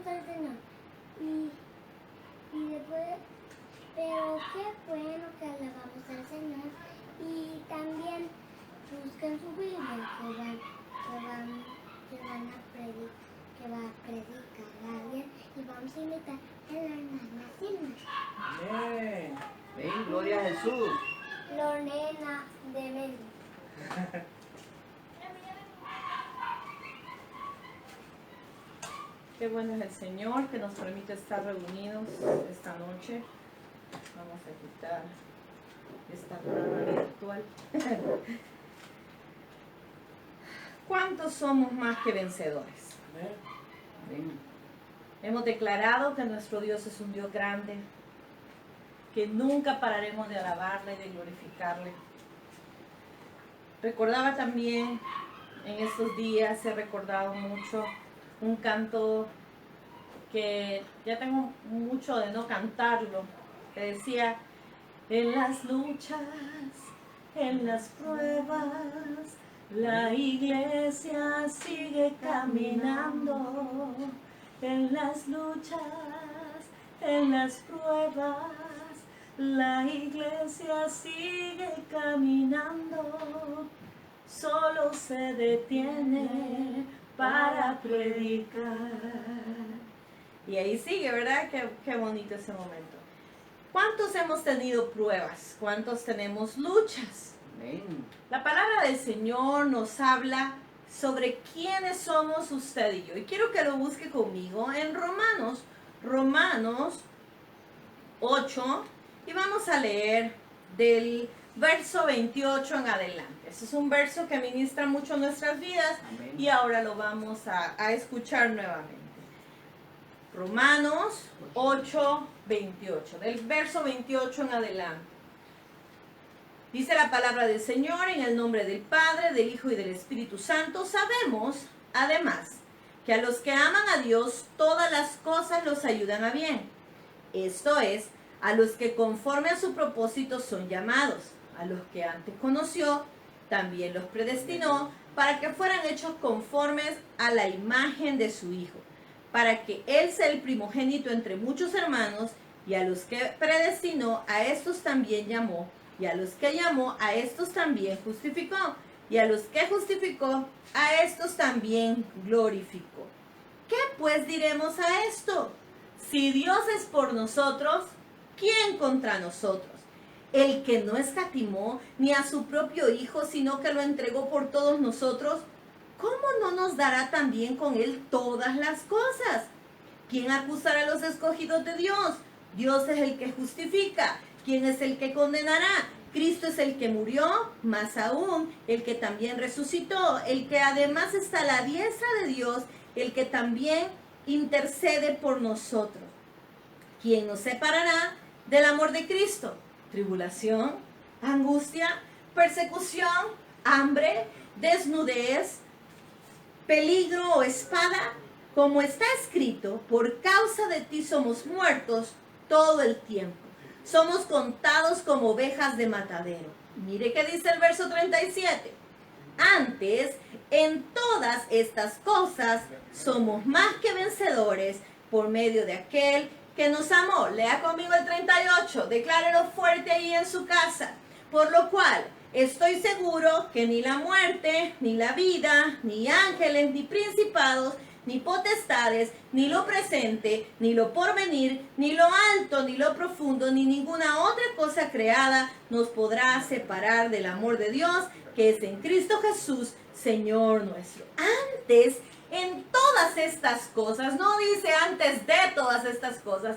alabamos al Señor. Y después, pero qué bueno que alabamos al Señor. Y también busquen su Biblia que va a predicar alguien. Y vamos a invitar a la hermana Silma. Amén. Ven, gloria a Jesús. Lorena de Belén. Qué bueno es el Señor que nos permite estar reunidos esta noche. Vamos a quitar esta prueba virtual. ¿Cuántos somos más que vencedores? Amén. Hemos declarado que nuestro Dios es un Dios grande, que nunca pararemos de alabarle y de glorificarle. Recordaba también en estos días, he recordado mucho un canto que ya tengo mucho de no cantarlo, que decía: en las luchas, en las pruebas, la iglesia sigue caminando. En las luchas, en las pruebas, la iglesia sigue caminando. Solo se detiene para predicar. Y ahí sigue, ¿verdad? Qué bonito ese momento. ¿Cuántos hemos tenido pruebas? ¿Cuántos tenemos luchas? Amén. La palabra del Señor nos habla sobre quiénes somos usted y yo. Y quiero que lo busque conmigo en Romanos 8. Y vamos a leer del verso 28 en adelante. Ese es un verso que ministra mucho nuestras vidas. Amén. Y ahora lo vamos a escuchar nuevamente. Romanos 8, 28. Del verso 28 en adelante. Dice la palabra del Señor: en el nombre del Padre, del Hijo y del Espíritu Santo. Sabemos, además, que a los que aman a Dios, todas las cosas los ayudan a bien. Esto es, a los que conforme a su propósito son llamados. A los que antes conoció, también los predestinó para que fueran hechos conformes a la imagen de su Hijo, para que Él sea el primogénito entre muchos hermanos. Y a los que predestinó, a estos también llamó. Y a los que llamó, a estos también justificó. Y a los que justificó, a estos también glorificó. ¿Qué pues diremos a esto? Si Dios es por nosotros, ¿quién contra nosotros? El que no escatimó ni a su propio Hijo, sino que lo entregó por todos nosotros, ¿cómo no nos dará también con Él todas las cosas? ¿Quién acusará a los escogidos de Dios? Dios es el que justifica. ¿Quién es el que condenará? Cristo es el que murió, más aún, el que también resucitó, el que además está a la diestra de Dios, el que también intercede por nosotros. ¿Quién nos separará del amor de Cristo? Tribulación, angustia, persecución, hambre, desnudez, peligro o espada. Como está escrito, por causa de ti somos muertos todo el tiempo. Somos contados como ovejas de matadero. Mire qué dice el verso 37. Antes, en todas estas cosas, somos más que vencedores por medio de aquel que nos amó. Lea conmigo el 38. Declárelo fuerte ahí en su casa. Por lo cual, estoy seguro que ni la muerte, ni la vida, ni ángeles, ni principados, ni potestades, ni lo presente, ni lo porvenir, ni lo alto, ni lo profundo, ni ninguna otra cosa creada nos podrá separar del amor de Dios, que es en Cristo Jesús, Señor nuestro. Antes, en todas estas cosas, no dice antes de todas estas cosas,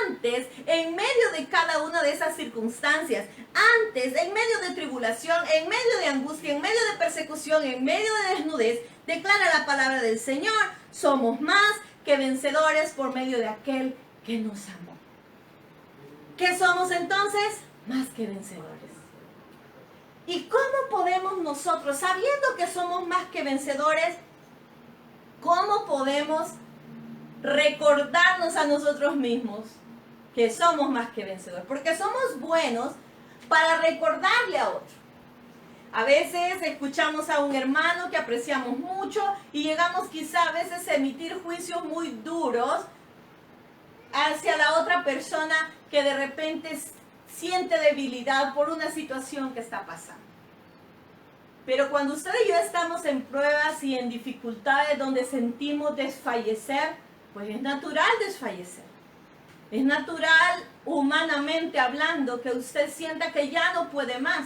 antes, en medio de cada una de esas circunstancias, antes, en medio de tribulación, en medio de angustia, en medio de persecución, en medio de desnudez, declara la palabra del Señor: somos más que vencedores por medio de aquel que nos amó. ¿Qué somos entonces? Más que vencedores. ¿Y cómo podemos nosotros, sabiendo que somos más que vencedores, cómo podemos recordarnos a nosotros mismos que somos más que vencedores? Porque somos buenos para recordarle a otro. A veces escuchamos a un hermano que apreciamos mucho y llegamos quizá a veces a emitir juicios muy duros hacia la otra persona que de repente siente debilidad por una situación que está pasando. Pero cuando usted y yo estamos en pruebas y en dificultades donde sentimos desfallecer, pues es natural desfallecer. Es natural, humanamente hablando, que usted sienta que ya no puede más.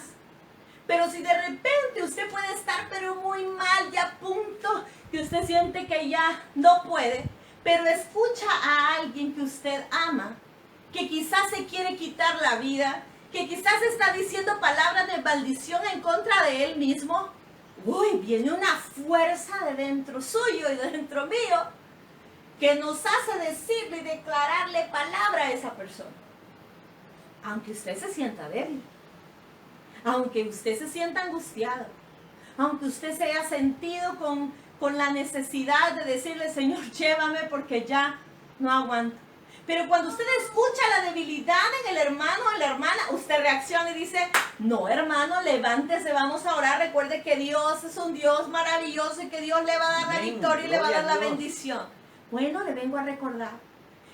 Pero si de repente usted puede estar pero muy mal, ya a punto que usted siente que ya no puede, pero escucha a alguien que usted ama, que quizás se quiere quitar la vida, que quizás está diciendo palabras de maldición en contra de él mismo, uy, viene una fuerza de dentro suyo y de dentro mío que nos hace decirle y declararle palabra a esa persona. Aunque usted se sienta débil, aunque usted se sienta angustiado, aunque usted se haya sentido con la necesidad de decirle, Señor, llévame porque ya no aguanto. Pero cuando usted escucha la debilidad en el hermano o en la hermana, usted reacciona y dice, no, hermano, levántese, vamos a orar. Recuerde que Dios es un Dios maravilloso y que Dios le va a dar la victoria y le va a dar la bendición. Bueno, le vengo a recordar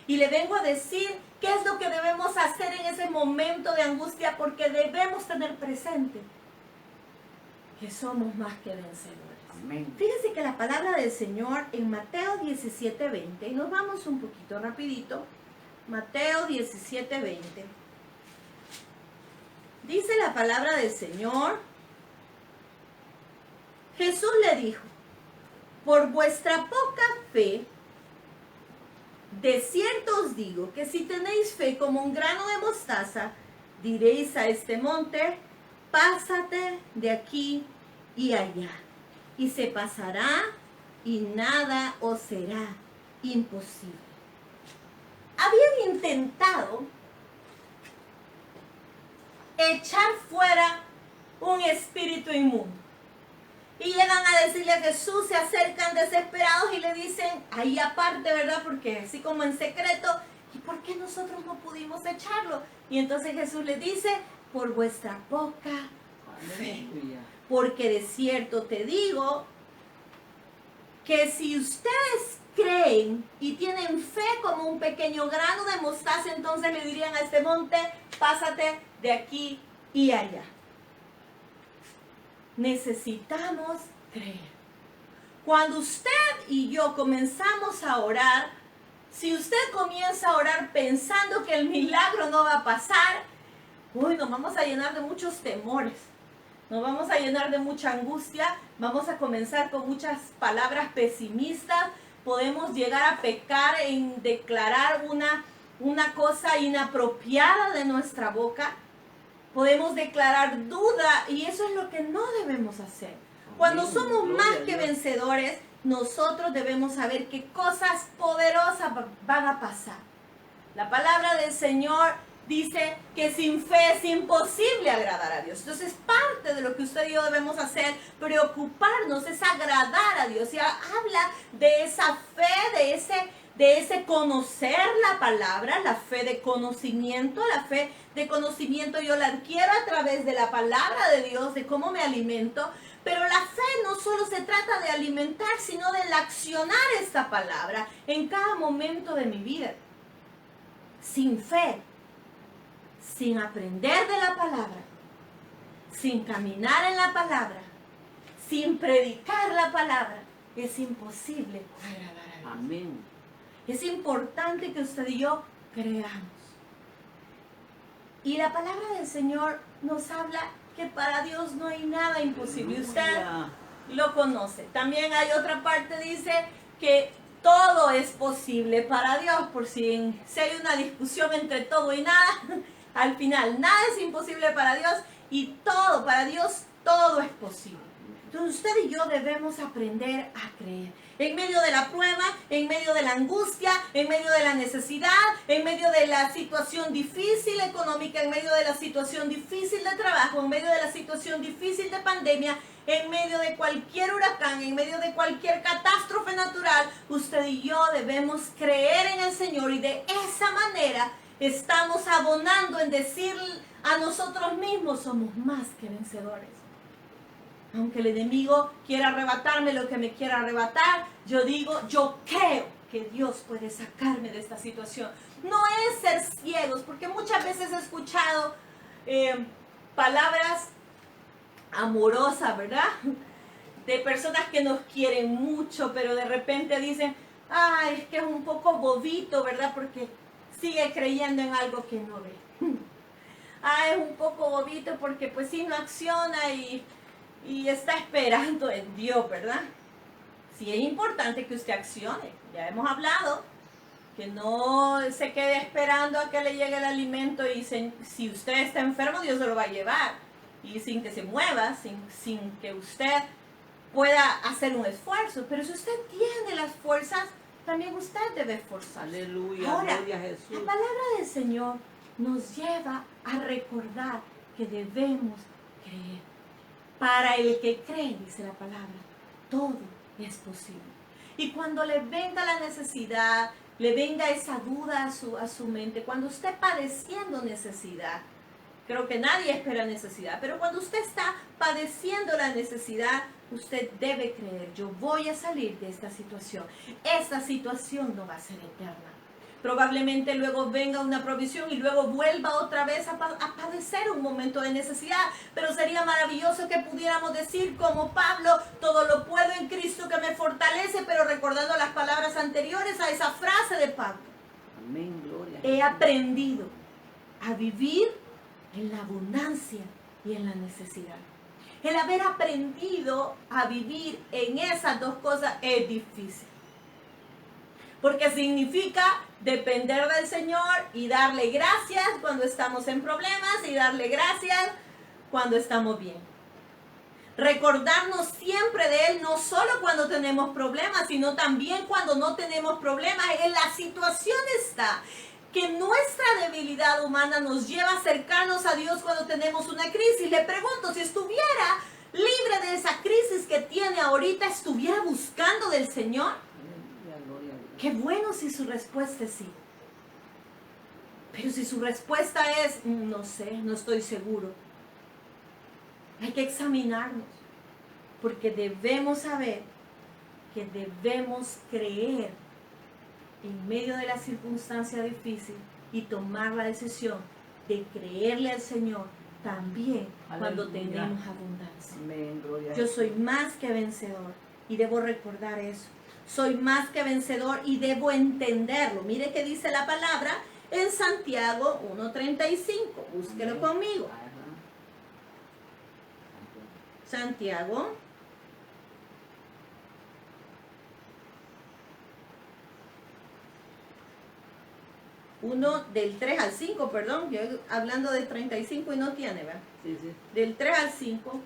y le vengo a decir qué es lo que debemos hacer en ese momento de angustia, porque debemos tener presente que somos más que vencedores. Amén. Fíjense que la palabra del Señor en Mateo 17:20, y nos vamos un poquito rapidito, Mateo 17:20, dice la palabra del Señor, Jesús le dijo, por vuestra poca fe, de cierto os digo que si tenéis fe como un grano de mostaza, diréis a este monte, pásate de aquí y allá, y se pasará y nada os será imposible. Habían intentado echar fuera un espíritu inmundo. Y llegan a decirle a Jesús, se acercan desesperados y le dicen, ahí aparte, ¿verdad? Porque así como en secreto, ¿y por qué nosotros no pudimos echarlo? Y entonces Jesús le dice, por vuestra poca fe. Porque de cierto te digo que si ustedes creen y tienen fe como un pequeño grano de mostaza, entonces le dirían a este monte, pásate de aquí y allá. Necesitamos creer. Cuando usted y yo comenzamos a orar, si usted comienza a orar pensando que el milagro no va a pasar, uy, nos vamos a llenar de muchos temores, nos vamos a llenar de mucha angustia, vamos a comenzar con muchas palabras pesimistas, podemos llegar a pecar en declarar una cosa inapropiada de nuestra boca. Podemos declarar duda y eso es lo que no debemos hacer. Cuando somos más que vencedores, nosotros debemos saber que cosas poderosas van a pasar. La palabra del Señor dice que sin fe es imposible agradar a Dios. Entonces parte de lo que usted y yo debemos hacer, preocuparnos, es agradar a Dios. Y habla de esa fe, de ese conocer la palabra, la fe de conocimiento. La fe de conocimiento yo la adquiero a través de la palabra de Dios, de cómo me alimento. Pero la fe no solo se trata de alimentar, sino de accionar esta palabra en cada momento de mi vida. Sin fe, sin aprender de la palabra, sin caminar en la palabra, sin predicar la palabra, es imposible agradar a Dios. Amén. Es importante que usted y yo creamos. Y la palabra del Señor nos habla que para Dios no hay nada imposible. Usted lo conoce. También hay otra parte, dice que todo es posible para Dios. Por si hay una discusión entre todo y nada, al final nada es imposible para Dios y todo, para Dios, todo es posible. Entonces usted y yo debemos aprender a creer. En medio de la prueba, en medio de la angustia, en medio de la necesidad, en medio de la situación difícil económica, en medio de la situación difícil de trabajo, en medio de la situación difícil de pandemia, en medio de cualquier huracán, en medio de cualquier catástrofe natural, usted y yo debemos creer en el Señor y de esa manera estamos abonando en decir a nosotros mismos, somos más que vencedores. Aunque el enemigo quiera arrebatarme lo que me quiera arrebatar, yo digo, yo creo que Dios puede sacarme de esta situación. No es ser ciegos, porque muchas veces he escuchado palabras amorosas, ¿verdad? De personas que nos quieren mucho, pero de repente dicen, ay, es que es un poco bobito, ¿verdad? Porque sigue creyendo en algo que no ve. Ah, es un poco bobito porque pues sí no acciona y está esperando en Dios, ¿verdad? Sí es importante que usted accione. Ya hemos hablado que no se quede esperando a que le llegue el alimento y si usted está enfermo, Dios se lo va a llevar. Y sin que se mueva, sin que usted pueda hacer un esfuerzo. Pero si usted tiene las fuerzas, también usted debe esforzarse. Aleluya, Ahora, gloria a Jesús. la palabra del Señor nos lleva a recordar que debemos creer. Para el que cree, dice la palabra, todo es posible. Y cuando le venga la necesidad, le venga esa duda a su mente, cuando esté padeciendo necesidad, creo que nadie espera necesidad, pero cuando usted está padeciendo la necesidad, usted debe creer, yo voy a salir de esta situación. Esta situación no va a ser eterna. Probablemente luego venga una provisión y luego vuelva otra vez a padecer un momento de necesidad. Pero sería maravilloso que pudiéramos decir como Pablo, todo lo puedo en Cristo que me fortalece, pero recordando las palabras anteriores a esa frase de Pablo. Amén, gloria a He Jesús. aprendido a vivir en la abundancia y en la necesidad. El haber aprendido a vivir en esas dos cosas es difícil. Porque significa depender del Señor y darle gracias cuando estamos en problemas y darle gracias cuando estamos bien. Recordarnos siempre de Él, no solo cuando tenemos problemas, sino también cuando no tenemos problemas. En la situación está que nuestra debilidad humana nos lleva a acercarnos a Dios cuando tenemos una crisis. Le pregunto, si estuviera libre de esa crisis que tiene ahorita, ¿estuviera buscando del Señor? Aleluya, gloria a Dios. Qué bueno si su respuesta es sí. Pero si su respuesta es, no sé, no estoy seguro. Hay que examinarnos. Porque debemos saber que debemos creer en medio de la circunstancia difícil y tomar la decisión de creerle al Señor también cuando Aleluya. tenemos abundancia. Amén, gloria a Yo Jesús. soy más que vencedor y debo recordar eso. Soy más que vencedor y debo entenderlo. Mire que dice la palabra en Santiago 1:35. Búsquelo Amén. conmigo. Ajá. Santiago. Uno del 3 al 5, perdón. Yo hablando de 35 y no tiene, ¿verdad? Sí, sí. Del 3 al 5.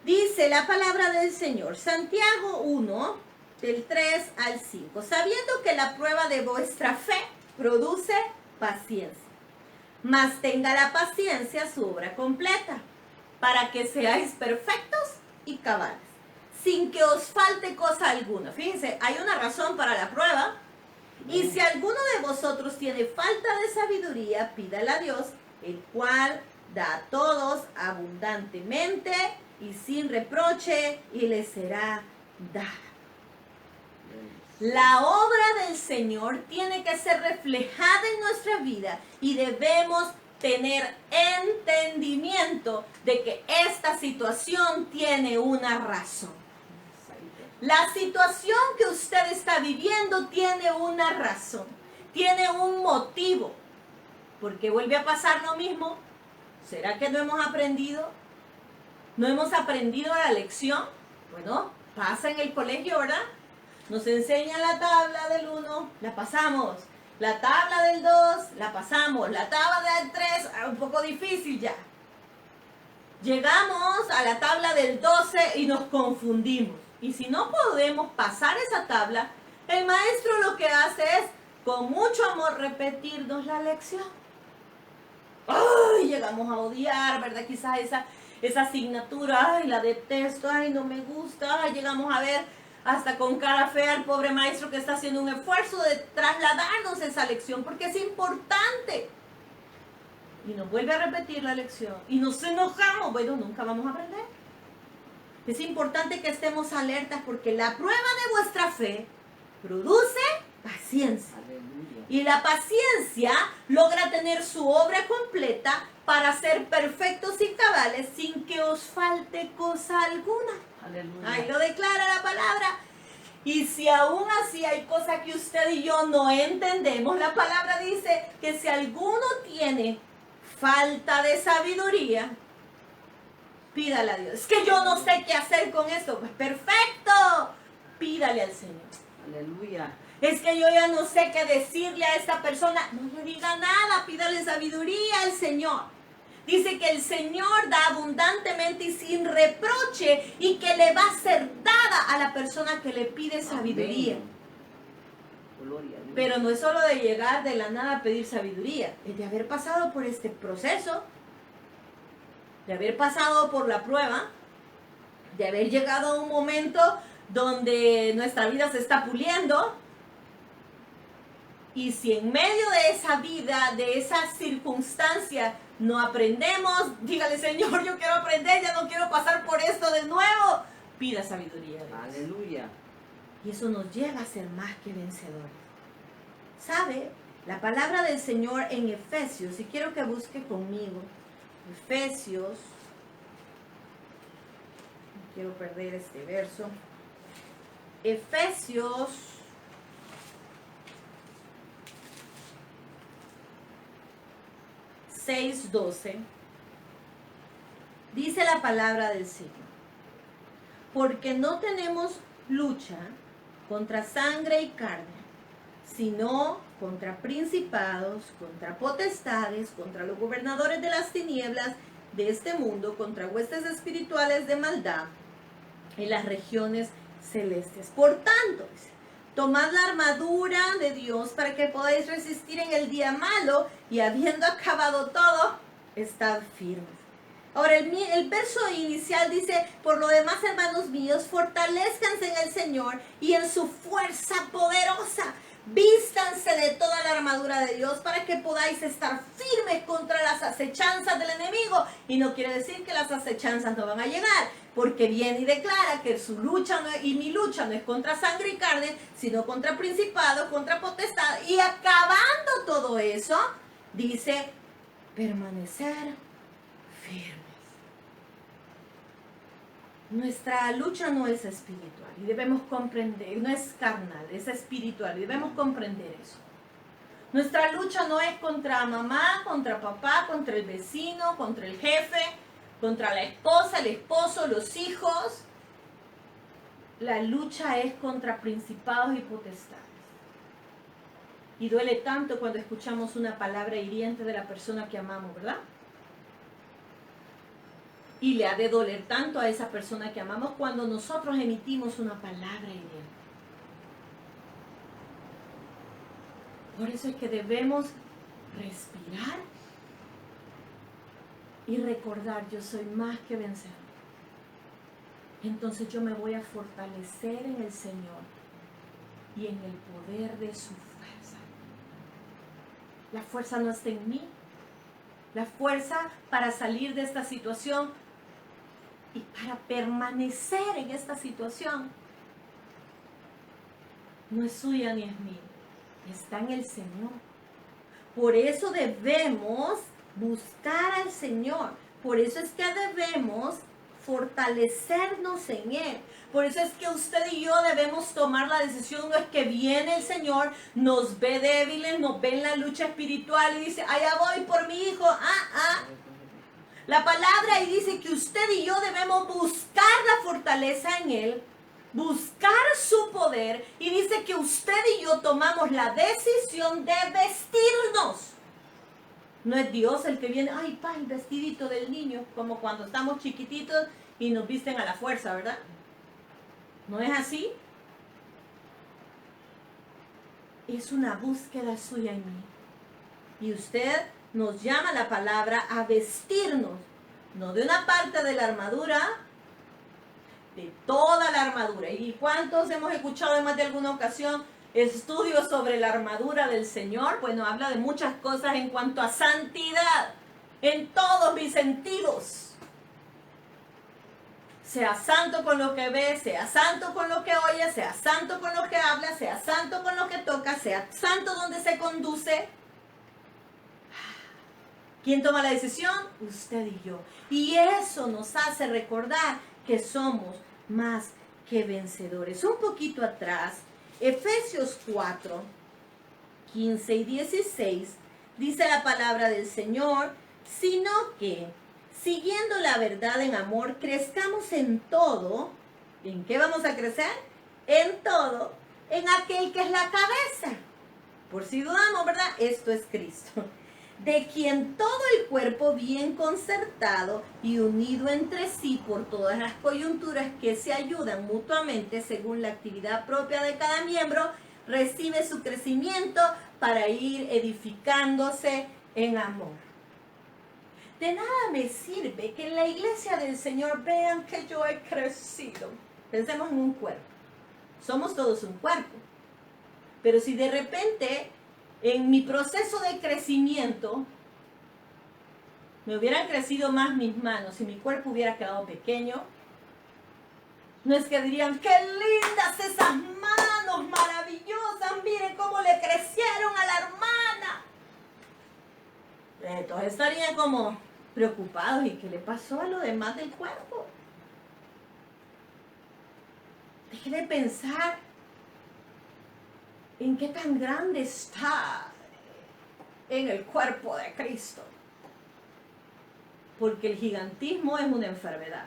Dice la palabra del Señor, Santiago 1, del 3 al 5. Sabiendo que la prueba de vuestra fe produce paciencia, mas tenga la paciencia su obra completa, para que seáis perfectos y cabales, sin que os falte cosa alguna. Fíjense, hay una razón para la prueba. Y si alguno de vosotros tiene falta de sabiduría, pídala a Dios, el cual da a todos abundantemente y sin reproche, y le será dada. La obra del Señor tiene que ser reflejada en nuestra vida y debemos tener entendimiento de que esta situación tiene una razón. La situación que usted está viviendo tiene una razón, tiene un motivo. ¿Por qué vuelve a pasar lo mismo? ¿Será que no hemos aprendido? ¿No hemos aprendido la lección? Bueno, pasa en el colegio, ¿verdad? Nos enseñan la tabla del 1, la pasamos. La tabla del 2, la pasamos. La tabla del 3, un poco difícil ya. Llegamos a la tabla del 12 y nos confundimos. Y si no podemos pasar esa tabla, el maestro lo que hace es, con mucho amor, repetirnos la lección. ¡Ay! Llegamos a odiar, ¿verdad? Quizás esa asignatura, ¡ay! La detesto, ¡ay! No me gusta, ¡ay! Llegamos a ver hasta con cara fea al pobre maestro que está haciendo un esfuerzo de trasladarnos esa lección, porque es importante. y nos vuelve a repetir la lección y nos enojamos, bueno, nunca vamos a aprender. Es importante que estemos alertas porque la prueba de vuestra fe produce paciencia. Aleluya. Y la paciencia logra tener su obra completa para ser perfectos y cabales sin que os falte cosa alguna. Aleluya. Ahí lo declara la palabra. Y si aún así hay cosas que usted y yo no entendemos, la palabra dice que si alguno tiene falta de sabiduría, pídale a Dios. Es que yo no sé qué hacer con esto. Pues perfecto, pídale al Señor. Aleluya. Es que yo ya no sé qué decirle a esta persona. No le diga nada, pídale sabiduría al Señor. Dice que el Señor da abundantemente y sin reproche y que le va a ser dada a la persona que le pide sabiduría. Amén. Gloria a Dios. Pero no es solo de llegar de la nada a pedir sabiduría, es de haber pasado por este proceso, de haber pasado por la prueba, de haber llegado a un momento donde nuestra vida se está puliendo. Y si en medio de esa vida, de esas circunstancias, no aprendemos, dígale, Señor, yo quiero aprender, ya no quiero pasar por esto de nuevo. Pida sabiduría a Dios. Aleluya. Y eso nos lleva a ser más que vencedores. ¿Sabe? La palabra del Señor en Efesios, y quiero que busque conmigo, Efesios, no quiero perder este verso, Efesios 6:12, dice la palabra del Señor, porque no tenemos lucha contra sangre y carne, sino contra principados, contra potestades, contra los gobernadores de las tinieblas de este mundo, contra huestes espirituales de maldad en las regiones celestes. Por tanto, dice, tomad la armadura de Dios para que podáis resistir en el día malo y habiendo acabado todo, estad firmes. Ahora el verso inicial dice, por lo demás, hermanos míos, fortalezcanse en el Señor y en su fuerza poderosa. Vístanse de toda la armadura de Dios para que podáis estar firmes contra las acechanzas del enemigo. Y no quiere decir que las acechanzas no van a llegar, porque viene y declara que su lucha y mi lucha no es contra sangre y carne, sino contra principados, contra potestad. Y acabando todo eso, dice, permanecer firmes. Nuestra lucha no es espiritual y debemos comprender, no es carnal, es espiritual y debemos comprender eso. Nuestra lucha no es contra mamá, contra papá, contra el vecino, contra el jefe, contra la esposa, el esposo, los hijos. La lucha es contra principados y potestades. Y duele tanto cuando escuchamos una palabra hiriente de la persona que amamos, ¿verdad? Y le ha de doler tanto a esa persona que amamos cuando nosotros emitimos una palabra hiriente. Por eso es que debemos respirar y recordar, yo soy más que vencedor. Entonces yo me voy a fortalecer en el Señor y en el poder de su fuerza. La fuerza no está en mí. La fuerza para salir de esta situación y para permanecer en esta situación no es suya ni es mía, está en el Señor. Por eso debemos buscar al Señor. Por eso es que debemos fortalecernos en Él. Por eso es que usted y yo debemos tomar la decisión. No es que viene el Señor, nos ve débiles, nos ve en la lucha espiritual y dice, allá voy por mi hijo. La palabra ahí dice que usted y yo debemos buscar la fortaleza en Él, buscar su poder, y dice que usted y yo tomamos la decisión de vestirnos. No es Dios el que viene, ay, pa, el vestidito del niño, como cuando estamos chiquititos y nos visten a la fuerza, ¿verdad? ¿No es así? Es una búsqueda suya en mí. Y usted nos llama la palabra a vestirnos, no de una parte de la armadura, de toda la armadura. ¿Y cuántos hemos escuchado en más de alguna ocasión estudios sobre la armadura del Señor? Bueno, habla de muchas cosas en cuanto a santidad, en todos mis sentidos. Sea santo con lo que ve, sea santo con lo que oye, sea santo con lo que habla, sea santo con lo que toca, sea santo donde se conduce. ¿Quién toma la decisión? Usted y yo. Y eso nos hace recordar que somos más que vencedores. Un poquito atrás, Efesios 4, 15 y 16, dice la palabra del Señor, sino que, siguiendo la verdad en amor, crezcamos en todo. ¿En qué vamos a crecer? En todo, en aquel que es la cabeza. Por si dudamos, ¿verdad? Esto es Cristo. De quien todo el cuerpo bien concertado y unido entre sí por todas las coyunturas que se ayudan mutuamente según la actividad propia de cada miembro, recibe su crecimiento para ir edificándose en amor. De nada me sirve que en la iglesia del Señor vean que yo he crecido. Pensemos en un cuerpo. Somos todos un cuerpo. Pero si de repente en mi proceso de crecimiento me hubieran crecido más mis manos y mi cuerpo hubiera quedado pequeño, no es que dirían, ¡qué lindas esas manos maravillosas! ¡Miren cómo le crecieron a la hermana! Entonces estarían como preocupados. ¿Y qué le pasó a lo demás del cuerpo? Deje de pensar en qué tan grande está en el cuerpo de Cristo. Porque el gigantismo es una enfermedad.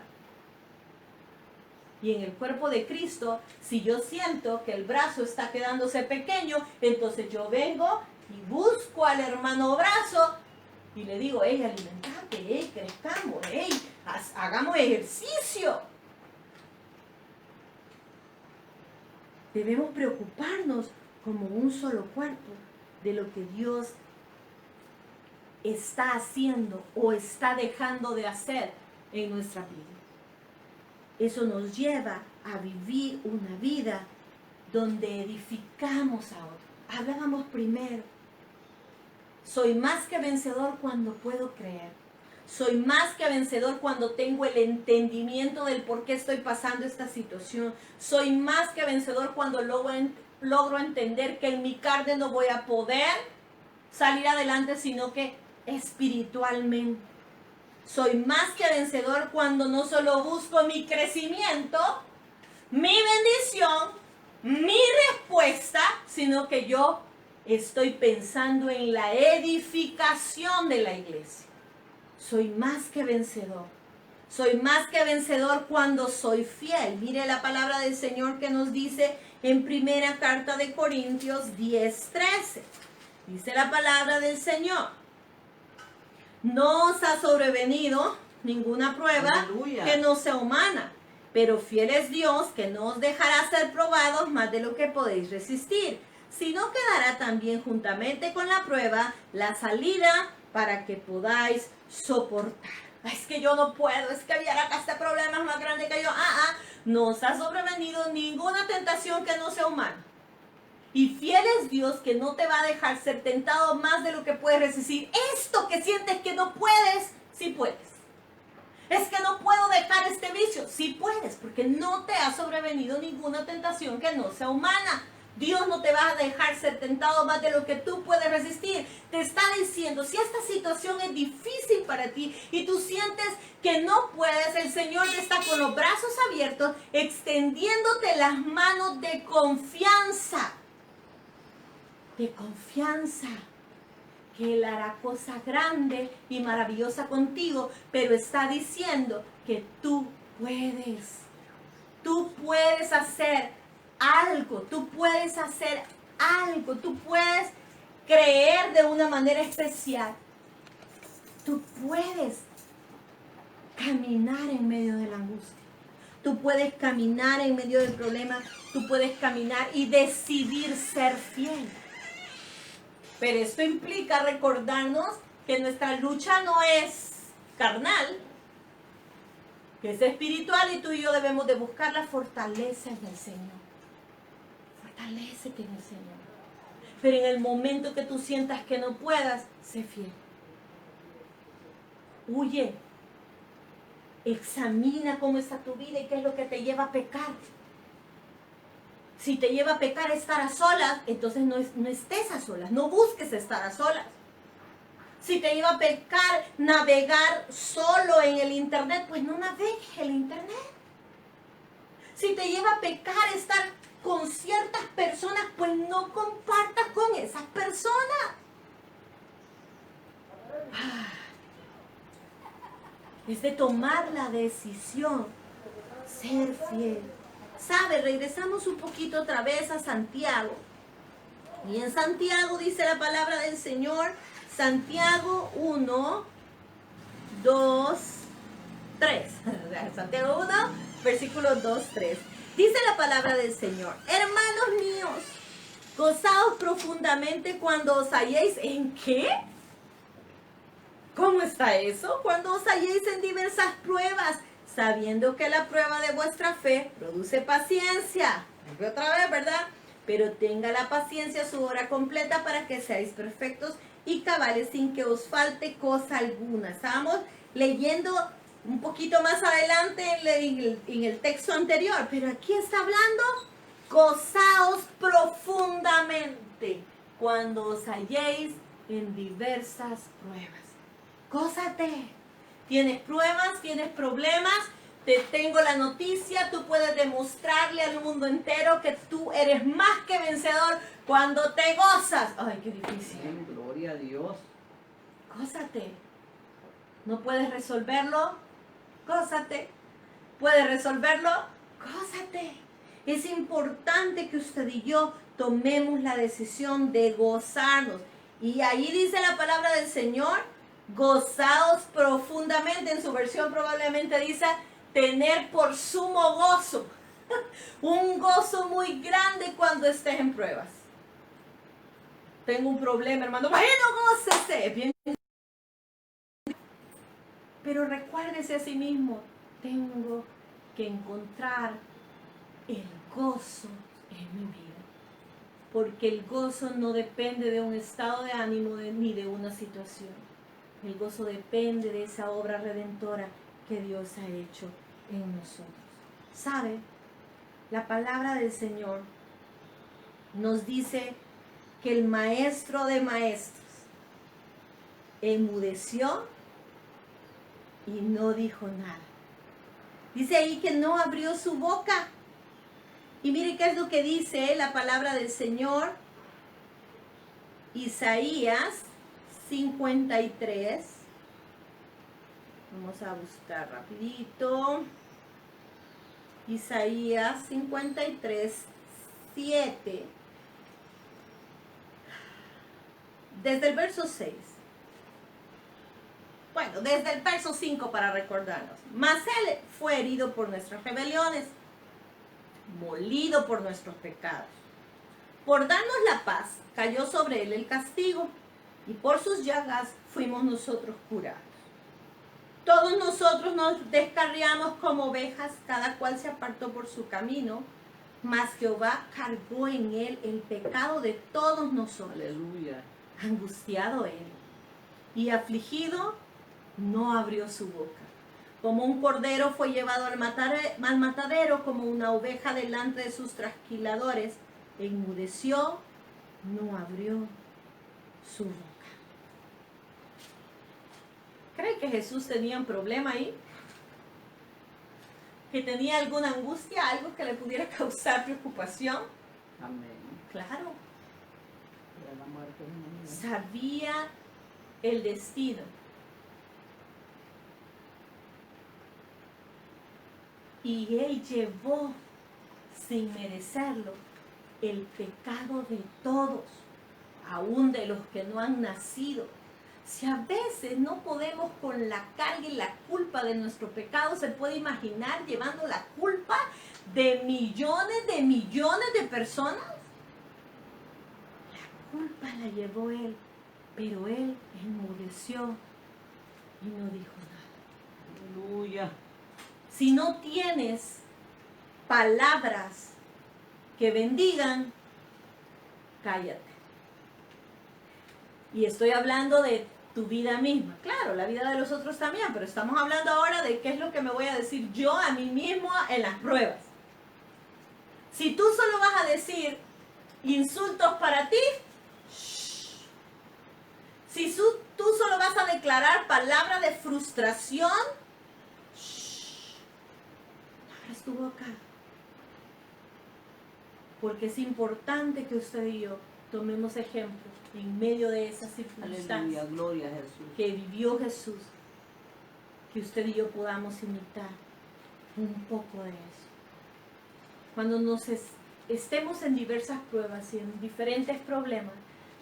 Y en el cuerpo de Cristo, si yo siento que el brazo está quedándose pequeño, entonces yo vengo y busco al hermano brazo y le digo, hey, alimentate, hey, crezcamos, hey, hagamos ejercicio. Debemos preocuparnos como un solo cuerpo de lo que Dios está haciendo o está dejando de hacer en nuestra vida. Eso nos lleva a vivir una vida donde edificamos a otros. Hablábamos primero. Soy más que vencedor cuando puedo creer. Soy más que vencedor cuando tengo el entendimiento del por qué estoy pasando esta situación. Soy más que vencedor cuando logro entender que en mi carne no voy a poder salir adelante, sino que espiritualmente. Soy más que vencedor cuando no solo busco mi crecimiento, mi bendición, mi respuesta, sino que yo estoy pensando en la edificación de la iglesia. Soy más que vencedor. Soy más que vencedor cuando soy fiel. Mire la palabra del Señor que nos dice en primera carta de Corintios 10:13. Dice la palabra del Señor: no os ha sobrevenido ninguna prueba Aleluya. que no sea humana, pero fiel es Dios, que no os dejará ser probados más de lo que podéis resistir, sino que dará también juntamente con la prueba la salida para que podáis soportar. Es que yo no puedo, es que viera acá este problema es más grande que yo. No os ha sobrevenido ninguna tentación que no sea humana. Y fiel es Dios, que no te va a dejar ser tentado más de lo que puedes resistir. Esto que sientes que no puedes, sí puedes. Es que no puedo dejar este vicio, sí puedes, porque no te ha sobrevenido ninguna tentación que no sea humana. Dios no te va a dejar ser tentado más de lo que tú puedes resistir. Te está diciendo, si esta situación es difícil para ti y tú sientes que no puedes, el Señor está con los brazos abiertos, extendiéndote las manos de confianza. De confianza. Que Él hará cosa grande y maravillosa contigo, pero está diciendo que tú puedes. Tú puedes hacer algo, tú puedes hacer algo, tú puedes creer de una manera especial. Tú puedes caminar en medio de la angustia. Tú puedes caminar en medio del problema. Tú puedes caminar y decidir ser fiel. Pero esto implica recordarnos que nuestra lucha no es carnal, que es espiritual, y tú y yo debemos de buscar la fortaleza en el Señor. Fortalécete en el Señor. Pero en el momento que tú sientas que no puedas, sé fiel. huye. Examina cómo está tu vida y qué es lo que te lleva a pecar. Si te lleva a pecar estar a solas, entonces no estés a solas, no busques estar a solas. Si te lleva a pecar navegar solo en el internet, pues no navegues el internet. Si te lleva a pecar estar con ciertas personas, pues no compartas con esas personas. Es de tomar la decisión, ser fiel. ¿Sabe? Regresamos un poquito otra vez a Santiago. Y en Santiago dice la palabra del Señor, Santiago 1, 2, 3. Santiago 1, versículos 2, 3. Dice la palabra del Señor, hermanos míos, gozaos profundamente cuando os halléis en ¿qué? ¿Cómo está eso? Cuando os halléis en diversas pruebas, sabiendo que la prueba de vuestra fe produce paciencia. Otra vez, ¿verdad? Pero tenga la paciencia su hora completa para que seáis perfectos y cabales sin que os falte cosa alguna. Estábamos leyendo un poquito más adelante en el texto anterior, pero aquí está hablando, gozaos profundamente cuando os halléis en diversas pruebas. Gózate. Tienes pruebas, tienes problemas, te tengo la noticia, tú puedes demostrarle al mundo entero que tú eres más que vencedor cuando te gozas. Ay, qué difícil. Amén, gloria a Dios. Gózate. ¿No puedes resolverlo? Gózate. ¿Puedes resolverlo? Gózate. Es importante que usted y yo tomemos la decisión de gozarnos. Y ahí dice la palabra del Señor, gozaos profundamente. En su versión probablemente dice, tener por sumo gozo. Un gozo muy grande cuando estés en pruebas. Tengo un problema, hermano. Bueno, gócese. Bien. Pero recuérdese a sí mismo, tengo que encontrar el gozo en mi vida. Porque el gozo no depende de un estado de ánimo ni de una situación. El gozo depende de esa obra redentora que Dios ha hecho en nosotros. ¿Sabe? La palabra del Señor nos dice que el maestro de maestros enmudeció y no dijo nada. Dice ahí que no abrió su boca. Y mire qué es lo que dice la palabra del Señor. Isaías 53. Vamos a buscar rapidito. Isaías 53, 7. Desde el verso 6. Bueno, desde el verso 5 para recordarnos. Mas él fue herido por nuestras rebeliones, molido por nuestros pecados. Por darnos la paz, cayó sobre él el castigo, y por sus llagas fuimos nosotros curados. Todos nosotros nos descarriamos como ovejas, cada cual se apartó por su camino, mas Jehová cargó en él el pecado de todos nosotros. Aleluya. Angustiado él y afligido, no abrió su boca. Como un cordero fue llevado al matadero, como una oveja delante de sus trasquiladores, enmudeció, no abrió su boca. ¿Cree que Jesús tenía un problema ahí? ¿Que tenía alguna angustia, algo que le pudiera causar preocupación? Amén. Claro. Pero la muerte es una vida. Sabía el destino. Y él llevó, sin merecerlo, el pecado de todos, aún de los que no han nacido. Si a veces no podemos con la carga y la culpa de nuestro pecado, se puede imaginar llevando la culpa de millones de personas. La culpa la llevó él, pero él enmudeció y no dijo nada. Aleluya. Si no tienes palabras que bendigan, cállate. Y estoy hablando de tu vida misma. Claro, la vida de los otros también, pero estamos hablando ahora de qué es lo que me voy a decir yo a mí mismo en las pruebas. Si tú solo vas a decir insultos para ti, si tú solo vas a declarar palabras de frustración, abres tu boca. Porque es importante que usted y yo tomemos ejemplo en medio de esas circunstancias. Aleluya, gloria a Jesús. Que vivió Jesús, que usted y yo podamos imitar un poco de eso. Cuando estemos en diversas pruebas y en diferentes problemas,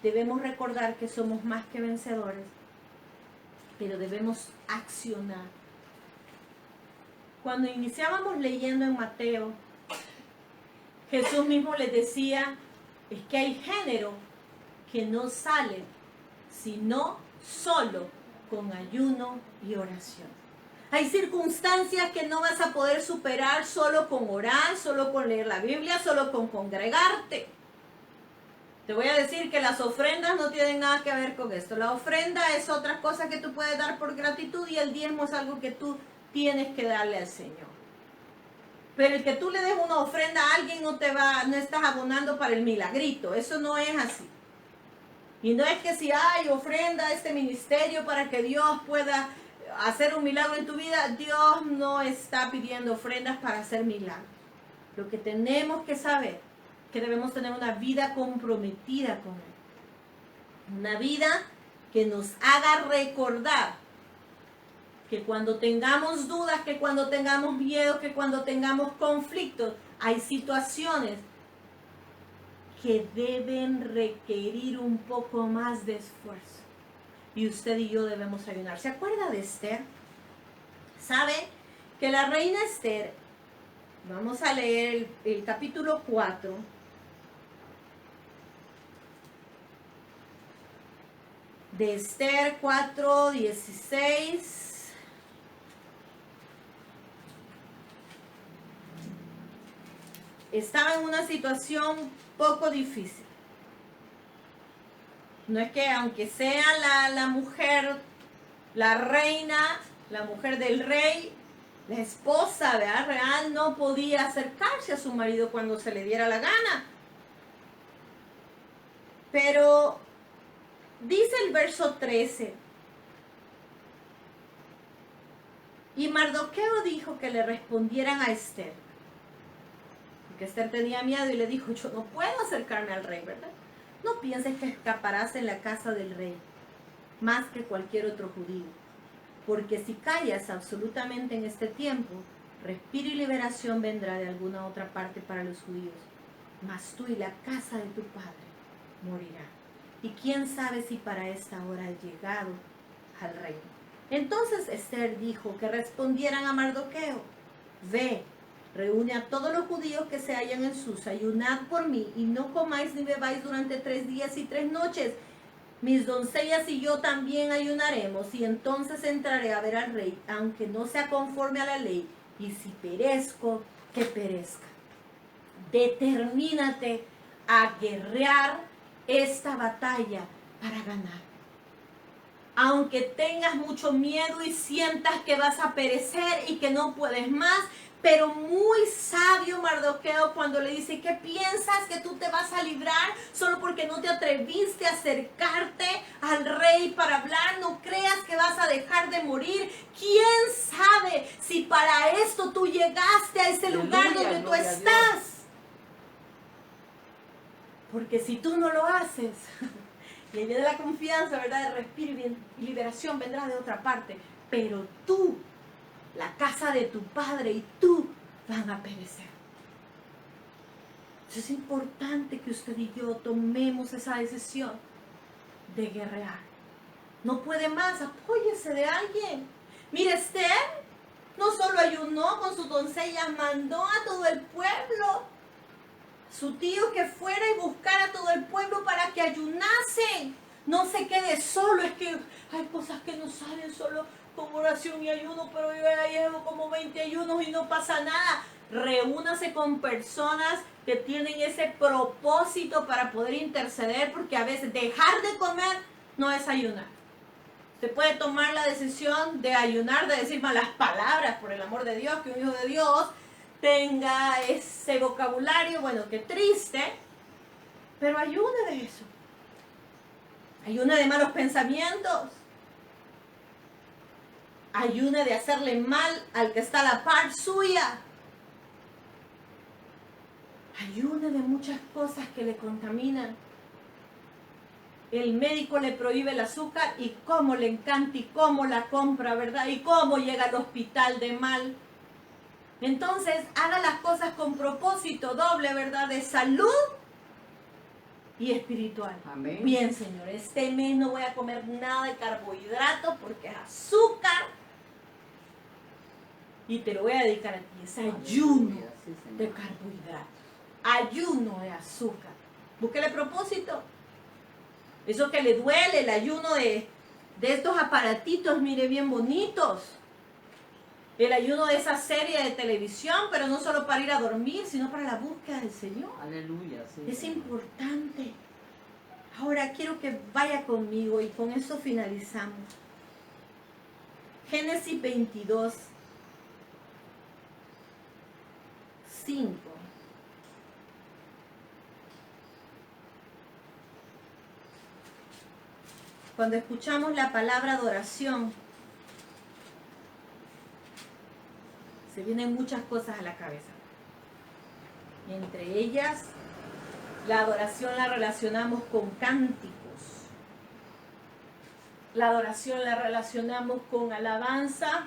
debemos recordar que somos más que vencedores, pero debemos accionar. Cuando iniciábamos leyendo en Mateo, Jesús mismo les decía, es que hay género que no sale sino solo con ayuno y oración. Hay circunstancias que no vas a poder superar solo con orar, solo con leer la Biblia, solo con congregarte. Te voy a decir que las ofrendas no tienen nada que ver con esto. La ofrenda es otra cosa que tú puedes dar por gratitud y el diezmo es algo que tú tienes que darle al Señor. Pero el que tú le des una ofrenda a alguien no estás abonando para el milagrito. Eso no es así. Y no es que si hay ofrenda a este ministerio para que Dios pueda hacer un milagro en tu vida, Dios no está pidiendo ofrendas para hacer milagros. Lo que tenemos que saber es que debemos tener una vida comprometida con Él. Una vida que nos haga recordar que cuando tengamos dudas, que cuando tengamos miedo, que cuando tengamos conflictos, hay situaciones que deben requerir un poco más de esfuerzo. Y usted y yo debemos ayunar. ¿Se acuerda de Esther? ¿Sabe que la reina Esther, vamos a leer el capítulo 4, de Esther 4:16. Estaba en una situación poco difícil. No es que aunque sea la mujer, la reina, la mujer del rey, la esposa, ¿verdad?, real, no podía acercarse a su marido cuando se le diera la gana. Pero dice el verso 13, y Mardoqueo dijo que le respondieran a Esther. Porque Esther tenía miedo y le dijo, yo no puedo acercarme al rey, ¿verdad? No pienses que escaparás en la casa del rey, más que cualquier otro judío. Porque si callas absolutamente en este tiempo, respiro y liberación vendrá de alguna otra parte para los judíos. Mas tú y la casa de tu padre morirán. Y quién sabe si para esta hora ha llegado al reino. Entonces Esther dijo que respondieran a Mardoqueo, ve, reúne a todos los judíos que se hallan en Susa, ayunad por mí, y no comáis ni bebáis durante 3 días y 3 noches. Mis doncellas y yo también ayunaremos, y entonces entraré a ver al rey, aunque no sea conforme a la ley, y si perezco, que perezca. Determínate a guerrear esta batalla para ganar. Aunque tengas mucho miedo y sientas que vas a perecer y que no puedes más, pero muy sabio Mardoqueo cuando le dice, ¿qué piensas que tú te vas a librar solo porque no te atreviste a acercarte al rey para hablar? No creas que vas a dejar de morir. ¿Quién sabe si para esto tú llegaste a ese lugar donde tú estás? Porque si tú no lo haces, y viene la confianza, ¿verdad? El respiro y liberación vendrá de otra parte. Pero tú, la casa de tu padre y tú van a perecer. Es importante que usted y yo tomemos esa decisión de guerrear. No puede más, apóyese de alguien. Mire, Esther no solo ayunó con sus doncellas, mandó a todo el pueblo, su tío, que fuera y buscara a todo el pueblo para que ayunasen. No se quede solo, es que hay cosas que no salen solo con oración y ayuno, pero yo ya llevo como 20 ayunos y no pasa nada. Reúnase con personas que tienen ese propósito para poder interceder, porque a veces dejar de comer no es ayunar. Usted puede tomar la decisión de ayunar, de decir malas palabras, por el amor de Dios, que un hijo de Dios tenga ese vocabulario, bueno, qué triste, pero ayune de eso. Ayune de malos pensamientos. Ayune de hacerle mal al que está a la par suya. Ayune de muchas cosas que le contaminan. El médico le prohíbe el azúcar y cómo le encanta y cómo la compra, ¿verdad? Y cómo llega al hospital de mal. Entonces, haga las cosas con propósito doble, ¿verdad? De salud y espiritual. Amén. Bien, Señor, este mes no voy a comer nada de carbohidratos porque es azúcar. Y te lo voy a dedicar a ti. Es ayuno Aleluya, sí, Señor. de carbohidratos. Ayuno de azúcar. Búsquele propósito. Eso que le duele, el ayuno de estos aparatitos, mire, bien bonitos. El ayuno de esa serie de televisión, pero no solo para ir a dormir, sino para la búsqueda del Señor. Aleluya, sí. Es Señor. importante. Ahora quiero que vaya conmigo y con eso finalizamos. Génesis 22, 5. Cuando escuchamos la palabra adoración, se vienen muchas cosas a la cabeza. Y entre ellas, la adoración la relacionamos con cánticos. La adoración la relacionamos con alabanza,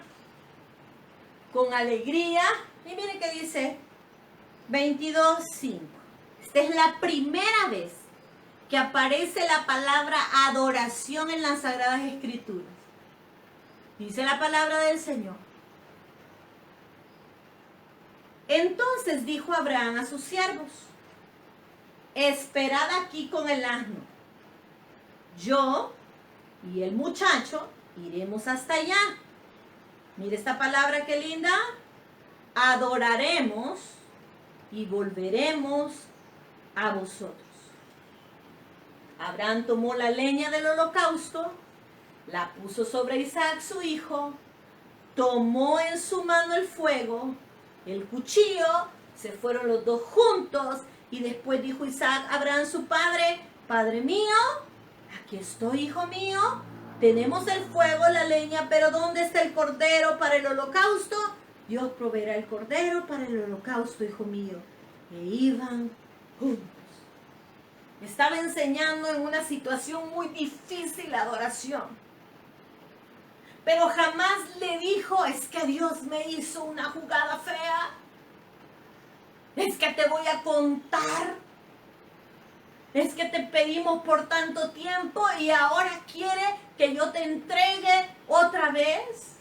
con alegría. Y miren que dice 22:5. Esta es la primera vez que aparece la palabra adoración en las Sagradas Escrituras. Dice la palabra del Señor. Entonces dijo Abraham a sus siervos: esperad aquí con el asno. Yo y el muchacho iremos hasta allá. Mire esta palabra qué linda. Adoraremos y volveremos a vosotros. Abraham tomó la leña del holocausto, la puso sobre Isaac su hijo, tomó en su mano el fuego, el cuchillo, se fueron los dos juntos y después dijo Isaac a Abraham su padre: Padre mío, aquí estoy, hijo mío, tenemos el fuego, la leña, pero ¿dónde está el cordero para el holocausto? Dios proveerá el cordero para el holocausto, hijo mío. E iban juntos. Estaba enseñando en una situación muy difícil la adoración. Pero jamás le dijo: es que Dios me hizo una jugada fea. Es que te voy a contar. Es que te pedimos por tanto tiempo y ahora quiere que yo te entregue otra vez.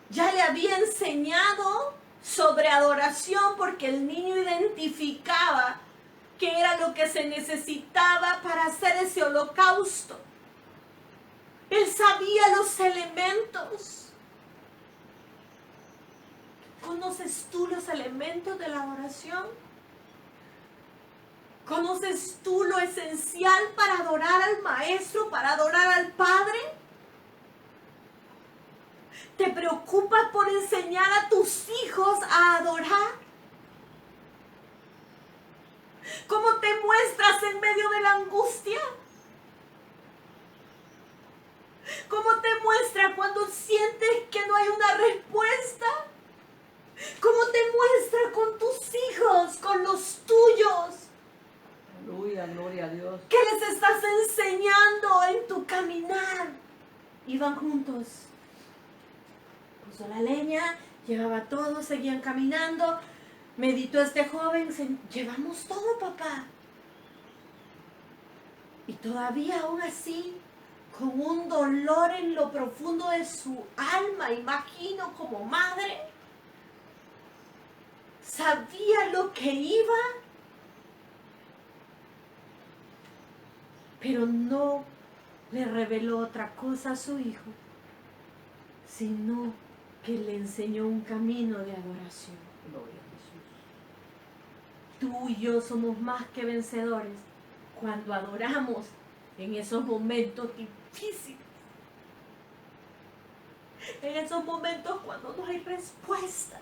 Ya le había enseñado sobre adoración porque el niño identificaba qué era lo que se necesitaba para hacer ese holocausto. Él sabía los elementos. ¿Conoces tú los elementos de la adoración? ¿Conoces tú lo esencial para adorar al Maestro, para adorar al Padre? ¿Te preocupas por enseñar a tus hijos a adorar? ¿Cómo te muestras en medio de la angustia? ¿Cómo te muestras cuando sientes que no hay una respuesta? ¿Cómo te muestras con tus hijos, con los tuyos? Aleluya, gloria a Dios. ¿Qué les estás enseñando en tu caminar? Iban juntos. Puso la leña, llevaba todo, seguían caminando. Meditó este joven: llevamos todo, papá. Y todavía aún así, con un dolor en lo profundo de su alma, imagino, como madre, sabía lo que iba, pero no le reveló otra cosa a su hijo, sino que le enseñó un camino de adoración. Gloria a Jesús. Tú y yo somos más que vencedores cuando adoramos en esos momentos difíciles, en esos momentos cuando no hay respuesta,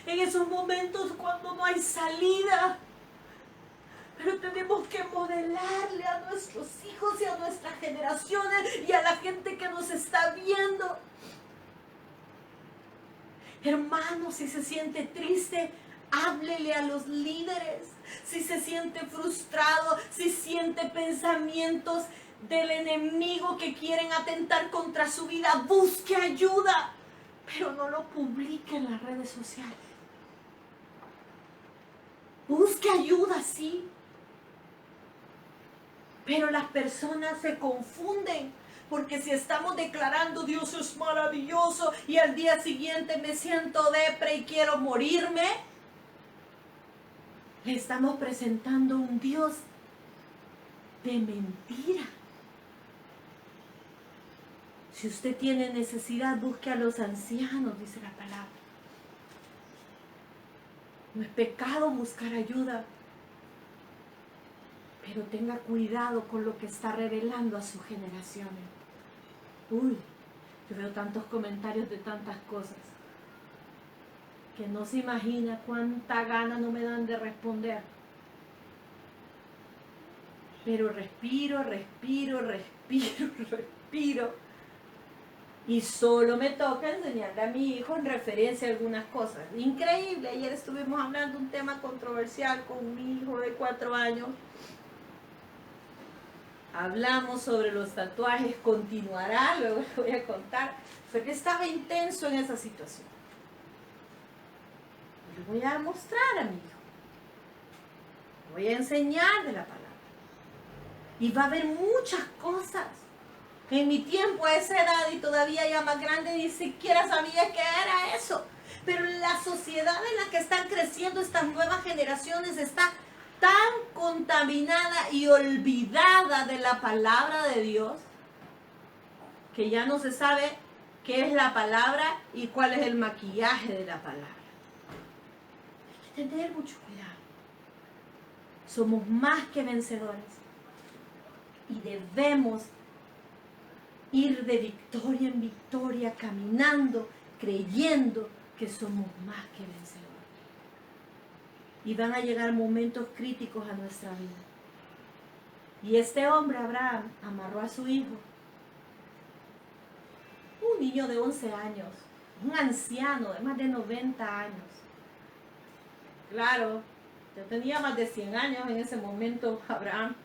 en esos momentos cuando no hay salida. Pero tenemos que modelarle a nuestros hijos y a nuestras generaciones y a la gente que nos está viendo. Hermano, si se siente triste, háblele a los líderes. Si se siente frustrado, si siente pensamientos del enemigo que quieren atentar contra su vida, busque ayuda, pero no lo publique en las redes sociales. Busque ayuda, sí. Pero las personas se confunden, porque si estamos declarando Dios es maravilloso y al día siguiente me siento depre y quiero morirme, le estamos presentando un Dios de mentira. Si usted tiene necesidad, busque a los ancianos, dice la palabra. No es pecado buscar ayuda, pero tenga cuidado con lo que está revelando a sus generaciones. Uy, yo veo tantos comentarios de tantas cosas que no se imagina cuánta gana no me dan de responder. Pero respiro, y solo me toca enseñarle a mi hijo en referencia a algunas cosas. Increíble, ayer estuvimos hablando de un tema controversial con mi hijo de 4 años. Hablamos sobre los tatuajes, continuará, luego le voy a contar, porque estaba intenso en esa situación. Le voy a mostrar a mi hijo, le voy a enseñar de la palabra. Y va a haber muchas cosas. En mi tiempo, a esa edad y todavía ya más grande, ni siquiera sabía qué era eso. Pero la sociedad en la que están creciendo estas nuevas generaciones está tan contaminada y olvidada de la palabra de Dios que ya no se sabe qué es la palabra y cuál es el maquillaje de la palabra. Hay que tener mucho cuidado. Somos más que vencedores y debemos ir de victoria en victoria, caminando, creyendo que somos más que vencedores. Y van a llegar momentos críticos a nuestra vida. Y este hombre, Abraham, amarró a su hijo. Un niño de 11 años, un anciano de más de 90 años. Claro, yo tenía más de 100 años en ese momento, Abraham.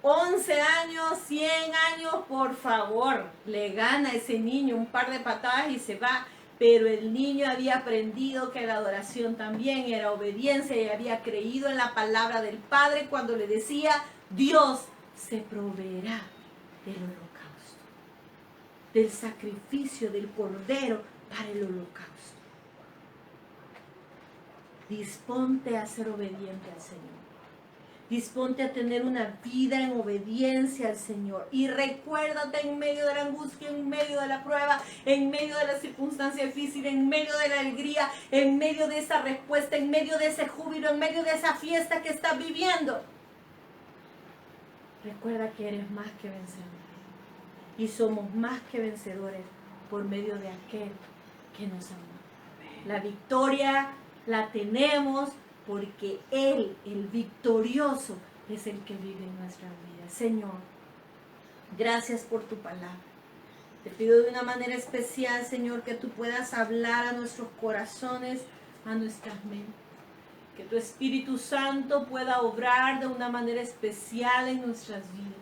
11 años, 100 años, por favor, le gana a ese niño un par de patadas y se va. Pero el niño había aprendido que la adoración también era obediencia y había creído en la palabra del Padre cuando le decía, Dios se proveerá del holocausto, del sacrificio del cordero para el holocausto. Disponte a ser obediente al Señor. Disponte a tener una vida en obediencia al Señor. Y recuérdate en medio de la angustia, en medio de la prueba, en medio de la circunstancia difícil, en medio de la alegría, en medio de esa respuesta, en medio de ese júbilo, en medio de esa fiesta que estás viviendo. Recuerda que eres más que vencedor. Y somos más que vencedores por medio de aquel que nos amó. La victoria la tenemos porque Él, el victorioso, es el que vive en nuestra vida. Señor, gracias por tu palabra. Te pido de una manera especial, Señor, que tú puedas hablar a nuestros corazones, a nuestras mentes. Que tu Espíritu Santo pueda obrar de una manera especial en nuestras vidas.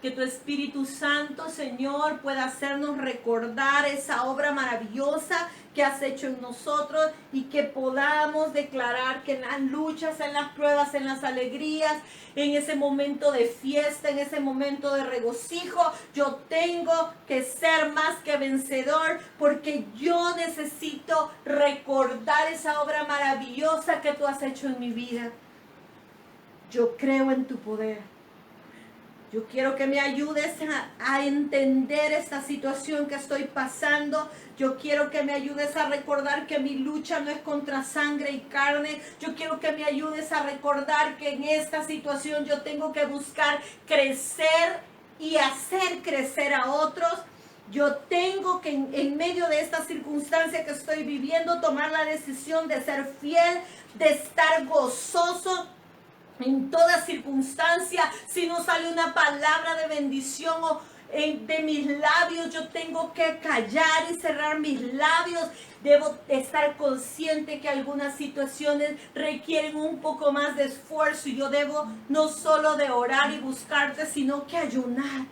Que tu Espíritu Santo, Señor, pueda hacernos recordar esa obra maravillosa que has hecho en nosotros y que podamos declarar que en las luchas, en las pruebas, en las alegrías, en ese momento de fiesta, en ese momento de regocijo, yo tengo que ser más que vencedor porque yo necesito recordar esa obra maravillosa que tú has hecho en mi vida. Yo creo en tu poder. Yo quiero que me ayudes a entender esta situación que estoy pasando. Yo quiero que me ayudes a recordar que mi lucha no es contra sangre y carne. Yo quiero que me ayudes a recordar que en esta situación yo tengo que buscar crecer y hacer crecer a otros. Yo tengo que en medio de esta circunstancia que estoy viviendo tomar la decisión de ser fiel, de estar gozoso en toda circunstancia. Si no sale una palabra de bendición de mis labios, yo tengo que callar y cerrar mis labios. Debo estar consciente que algunas situaciones requieren un poco más de esfuerzo y yo debo no solo de orar y buscarte, sino que ayunar.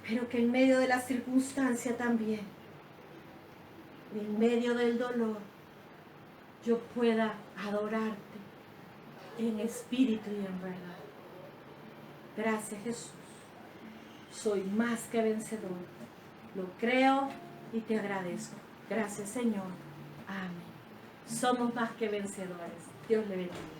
Pero que en medio de la circunstancia también, en medio del dolor, yo pueda adorarte en espíritu y en verdad. Gracias, Jesús. Soy más que vencedor. Lo creo y te agradezco. Gracias, Señor. Amén. Somos más que vencedores. Dios le bendiga.